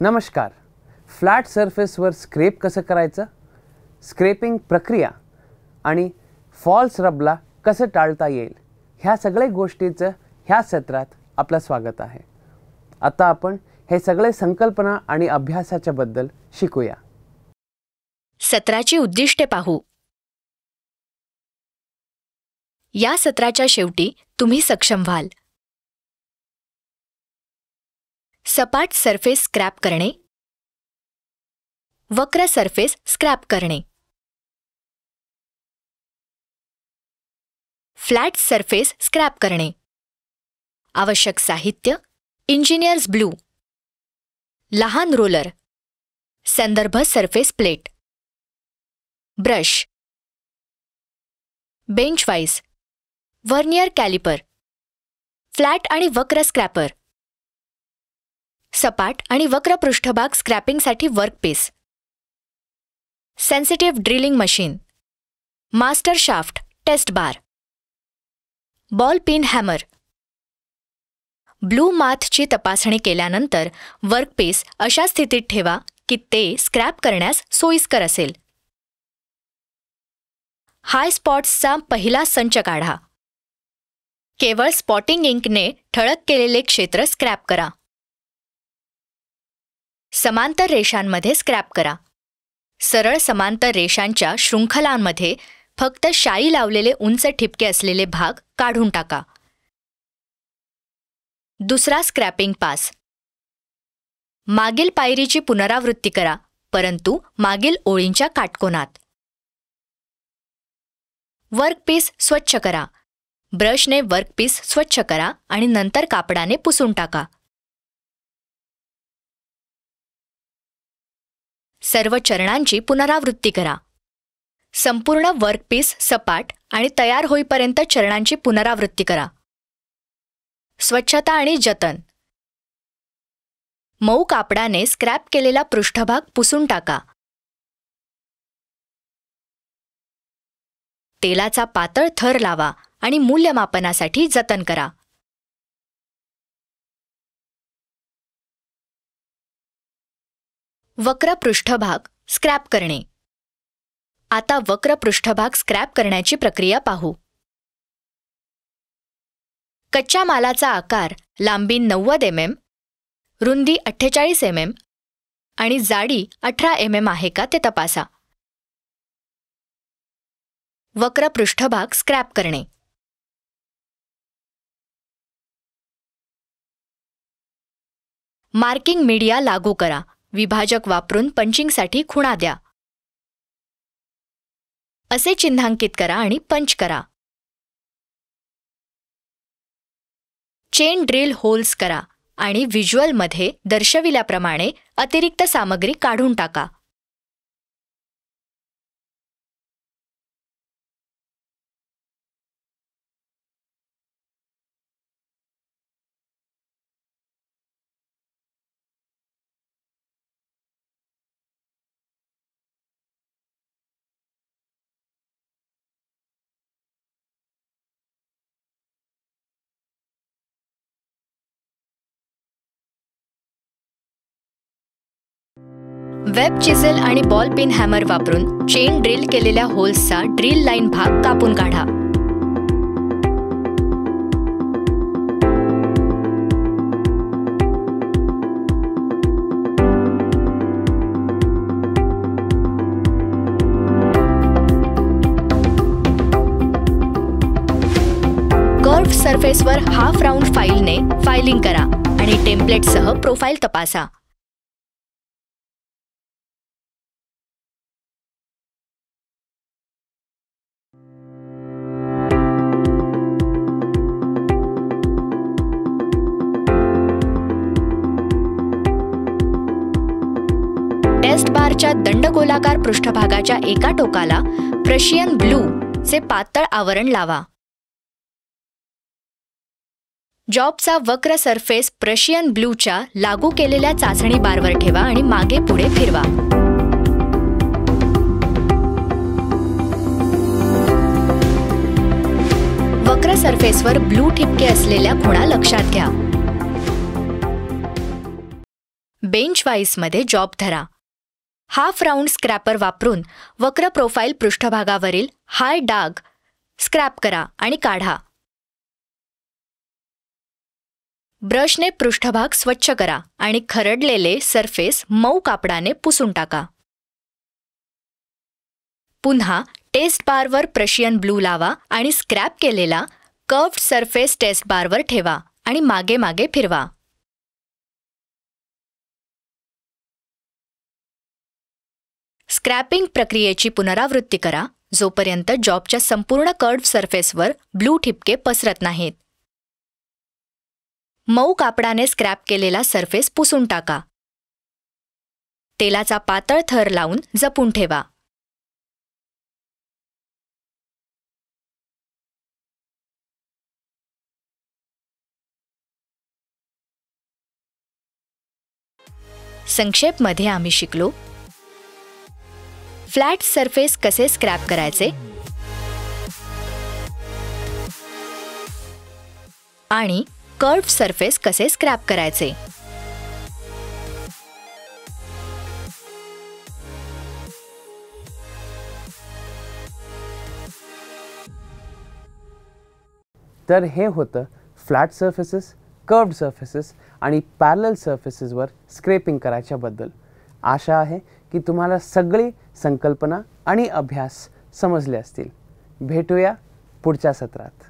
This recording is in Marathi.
नमस्कार. फ्लॅट सरफेसवर स्क्रेप कसं करायचं, स्क्रेपिंग प्रक्रिया आणि फॉल्स रबला कसं टाळता येईल, ह्या सगळ्या गोष्टीचं ह्या सत्रात आपलं स्वागत आहे. आता आपण हे सगळे संकल्पना आणि अभ्यासाच्या बद्दल शिकूया. सत्राची उद्दिष्टे पाहू. या सत्राच्या शेवटी तुम्ही सक्षम व्हाल. सपाट सरफेस स्क्रॅप करणे, वक्र सरफेस स्क्रॅप करणे, फ्लॅट सरफेस स्क्रॅप करणे. आवश्यक साहित्य: इंजिनियर्स ब्लू, लहान रोलर, संदर्भ surface plate, brush, bench vice, vernier caliper, flat आणि वक्र स्क्रॅपर, सपाट आणि वक्र पृष्ठभाग स्क्रॅपिंगसाठी workpiece, sensitive drilling machine, master shaft, test bar, ball pin hammer. Blue माथची तपासणी केल्यानंतर वर्कपीस अशा स्थितीत ठेवा की ते स्क्रॅप करण्यास सोयीस्कर असेल. हाय स्पॉट्सचा पहिला संच काढा. केवळ स्पॉटिंग इंकने ठळक केलेले क्षेत्र स्क्रॅप करा. समांतर रेषांमध्ये स्क्रॅप करा. सरळ समांतर रेषांच्या शृंखलांमध्ये फक्त शाई लावलेले उंच ठिपके असलेले भाग काढून टाका. दुसरा स्क्रॅपिंग पास. मागील पायरीची पुनरावृत्ती करा, परंतु मागील ओळींच्या काटकोनात. वर्कपीस स्वच्छ करा. ब्रशने वर्कपीस स्वच्छ करा आणि नंतर कापडाने पुसून टाका. सर्व चरणांची पुनरावृत्ती करा. संपूर्ण वर्कपीस सपाट आणि तयार होईपर्यंत चरणांची पुनरावृत्ती करा. स्वच्छता आणि जतन. मऊ कापडाने स्क्रॅप केलेला पृष्ठभाग पुसून टाका. तेलाचा पातळ थर लावा आणि मूल्यमापनासाठी जतन करा. वक्र पृष्ठभाग स्क्रॅप करणे. आता वक्र पृष्ठभाग स्क्रॅप करण्याची प्रक्रिया पाहू. कच्च्या मालाचा आकार लांबी 90 mm, रुंदी 48 mm आणि जाडी 18 mm आहे का ते तपासा. वक्र पृष्ठभाग स्क्रॅप करणे. मार्किंग मीडिया लागू करा. विभाजक वापरून पंचिंगसाठी खुणा द्या. असे चिन्हांकित करा आणि पंच करा. चेन ड्रिल होल्स करा आणि व्हिज्युअलमध्ये दर्शविल्याप्रमाणे अतिरिक्त सामग्री काढून टाका. वेब चिझल आणि बॉल पिन हॅमर वापरून चेन ड्रिल केलेल्या होल्सचा ड्रिल लाईन भाग कापून काढा. कर्व्ड सरफेसवर हाफ राऊंड फाईलने फायलिंग करा आणि टेम्पलेटसह प्रोफाईल तपासा. टेस्ट बारच्या दंडगोलाकार पृष्ठभागाच्या एका टोकाला प्रशियन ब्लू चे पातळ आवरण लावा. जॉबचा वक्र सरफेस प्रशियन ब्लूच्या लागू केलेल्या चाचणी बारवर ठेवा आणि मागे पुढे फिरवा. वक्र सरफेसवर ब्लू ठिपके असलेल्या खुणा लक्षात घ्या. बेंच वाईजमध्ये जॉब धरा. हाफ राऊंड स्क्रॅपर वापरून वक्र प्रोफाईल पृष्ठभागावरील हाय डाग स्क्रॅप करा आणि काढा. ब्रशने पृष्ठभाग स्वच्छ करा आणि खरडलेले सरफेस मऊ कापडाने पुसून टाका. पुन्हा टेस्ट बारवर प्रशियन ब्लू लावा आणि स्क्रॅप केलेला कर्व्ड सरफेस टेस्ट बारवर ठेवा आणि मागे मागे फिरवा. स्क्रॅपिंग प्रक्रियेची पुनरावृत्ती करा जोपर्यंत जॉबच्या संपूर्ण कर्व्ड सरफेसवर ब्लू ठिपके पसरत नाहीत. मऊ कापडाने स्क्रॅप केलेला सरफेस पुसून टाका. तेलाचा पातळ थर लावून जपून ठेवा. संक्षेपमध्ये आम्ही शिकलो फ्लॅट सरफेस कसे स्क्रॅप करायचे आणि कर्व्ड सरफेस कसे स्क्रॅप करायचे. तर हे होतं फ्लॅट सर्फेसेस, कर्व्ड सर्फेसेस आणि पॅरलल सर्फेसेसवर स्क्रेपिंग करायच्याबद्दल. आशा आहे की तुम्हाला सगळी संकल्पना आणि अभ्यास समजले असतील. भेटूया पुढच्या सत्रात.